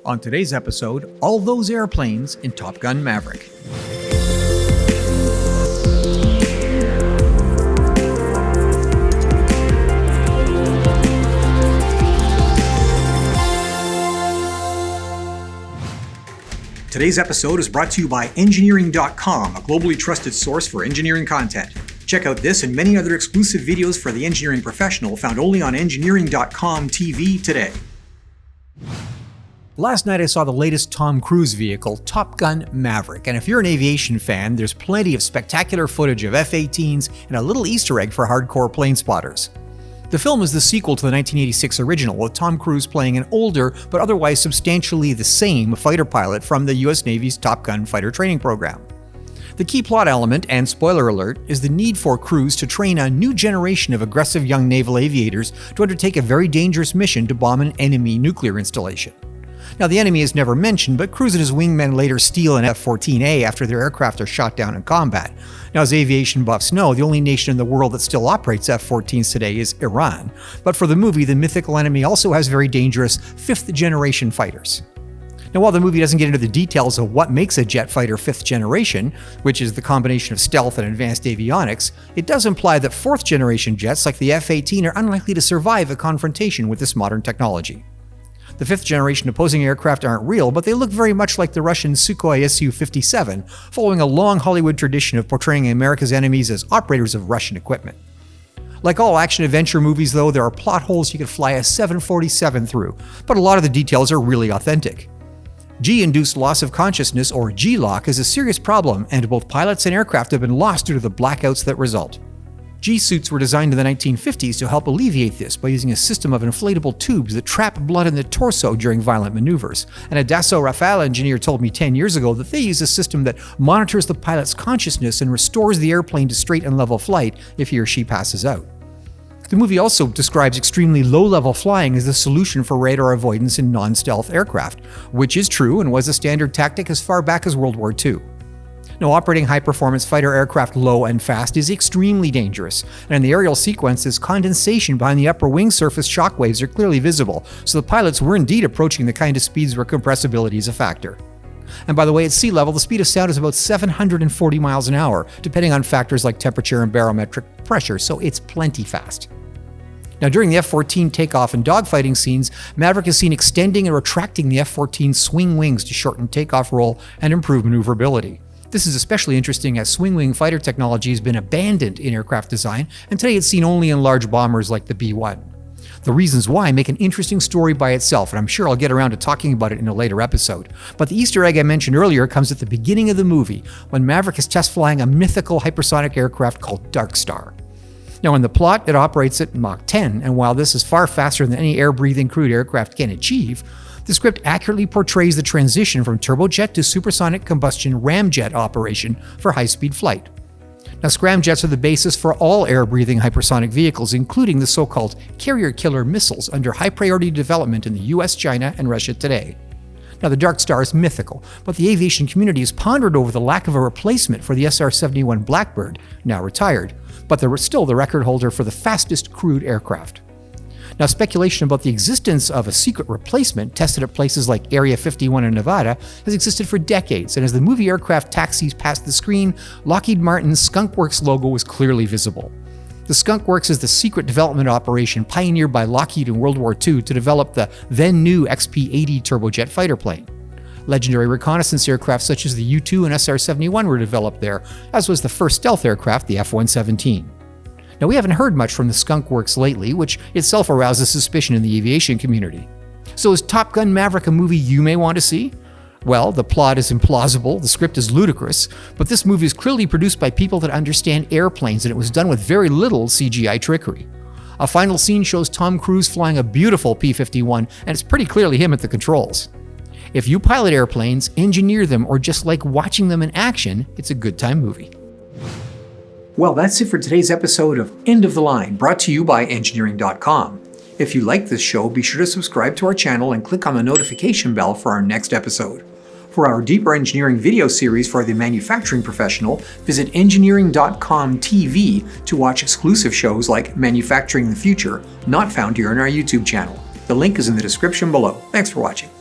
On today's episode, all those airplanes in Top Gun Maverick. Today's episode is brought to you by Engineering.com, a globally trusted source for engineering content. Check out this and many other exclusive videos for the engineering professional found only on Engineering.com TV today. Last night I saw the latest Tom Cruise vehicle, Top Gun Maverick, and if you're an aviation fan, there's plenty of spectacular footage of F-18s and a little Easter egg for hardcore plane spotters. The film is the sequel to the 1986 original, with Tom Cruise playing an older but otherwise substantially the same fighter pilot from the US Navy's Top Gun fighter training program. The key plot element, and spoiler alert, is the need for Cruise to train a new generation of aggressive young naval aviators to undertake a very dangerous mission to bomb an enemy nuclear installation. Now, the enemy is never mentioned, but Cruise and his wingmen later steal an F-14A after their aircraft are shot down in combat. Now, as aviation buffs know, the only nation in the world that still operates F-14s today is Iran. But for the movie, the mythical enemy also has very dangerous fifth-generation fighters. Now, while the movie doesn't get into the details of what makes a jet fighter fifth generation, which is the combination of stealth and advanced avionics, it does imply that fourth-generation jets like the F-18 are unlikely to survive a confrontation with this modern technology. The fifth-generation opposing aircraft aren't real, but they look very much like the Russian Sukhoi Su-57, following a long Hollywood tradition of portraying America's enemies as operators of Russian equipment. Like all action-adventure movies, though, there are plot holes you could fly a 747 through, but a lot of the details are really authentic. G-induced loss of consciousness, or G-lock, is a serious problem, and both pilots and aircraft have been lost due to the blackouts that result. G-suits were designed in the 1950s to help alleviate this by using a system of inflatable tubes that trap blood in the torso during violent maneuvers. And a Dassault Rafale engineer told me 10 years ago that they use a system that monitors the pilot's consciousness and restores the airplane to straight and level flight if he or she passes out. The movie also describes extremely low-level flying as the solution for radar avoidance in non-stealth aircraft, which is true and was a standard tactic as far back as World War II. Now, operating high-performance fighter aircraft low and fast is extremely dangerous, and in the aerial sequences, condensation behind the upper wing surface shockwaves are clearly visible, so the pilots were indeed approaching the kind of speeds where compressibility is a factor. And by the way, at sea level, the speed of sound is about 740 miles an hour, depending on factors like temperature and barometric pressure, so it's plenty fast. Now, during the F-14 takeoff and dogfighting scenes, Maverick is seen extending and retracting the F-14's swing wings to shorten takeoff roll and improve maneuverability. This is especially interesting as swing-wing fighter technology has been abandoned in aircraft design, and today it's seen only in large bombers like the B-1. The reasons why make an interesting story by itself, and I'm sure I'll get around to talking about it in a later episode. But the Easter egg I mentioned earlier comes at the beginning of the movie, when Maverick is test flying a mythical hypersonic aircraft called Dark Star. Now, in the plot, it operates at Mach 10, and while this is far faster than any air-breathing crewed aircraft can achieve, the script accurately portrays the transition from turbojet to supersonic combustion ramjet operation for high-speed flight. Now, scramjets are the basis for all air-breathing hypersonic vehicles, including the so-called carrier-killer missiles under high-priority development in the US, China, and Russia today. Now, the Dark Star is mythical, but the aviation community has pondered over the lack of a replacement for the SR-71 Blackbird, now retired, but they're still the record holder for the fastest crewed aircraft. Now, speculation about the existence of a secret replacement tested at places like Area 51 in Nevada has existed for decades, and as the movie aircraft taxis past the screen, Lockheed Martin's Skunk Works logo was clearly visible. The Skunk Works is the secret development operation pioneered by Lockheed in World War II to develop the then-new XP-80 turbojet fighter plane. Legendary reconnaissance aircraft such as the U-2 and SR-71 were developed there, as was the first stealth aircraft, the F-117. Now, we haven't heard much from the Skunk Works lately, which itself arouses suspicion in the aviation community. So is Top Gun Maverick a movie you may want to see? Well, the plot is implausible, the script is ludicrous, but this movie is clearly produced by people that understand airplanes, and it was done with very little CGI trickery. A final scene shows Tom Cruise flying a beautiful P-51, and it's pretty clearly him at the controls. If you pilot airplanes, engineer them, or just like watching them in action, it's a good time movie. Well, that's it for today's episode of End of the Line, brought to you by Engineering.com. If you like this show, be sure to subscribe to our channel and click on the notification bell for our next episode. For our deeper engineering video series for the manufacturing professional, visit Engineering.com TV to watch exclusive shows like Manufacturing the Future, not found here on our YouTube channel. The link is in the description below. Thanks for watching.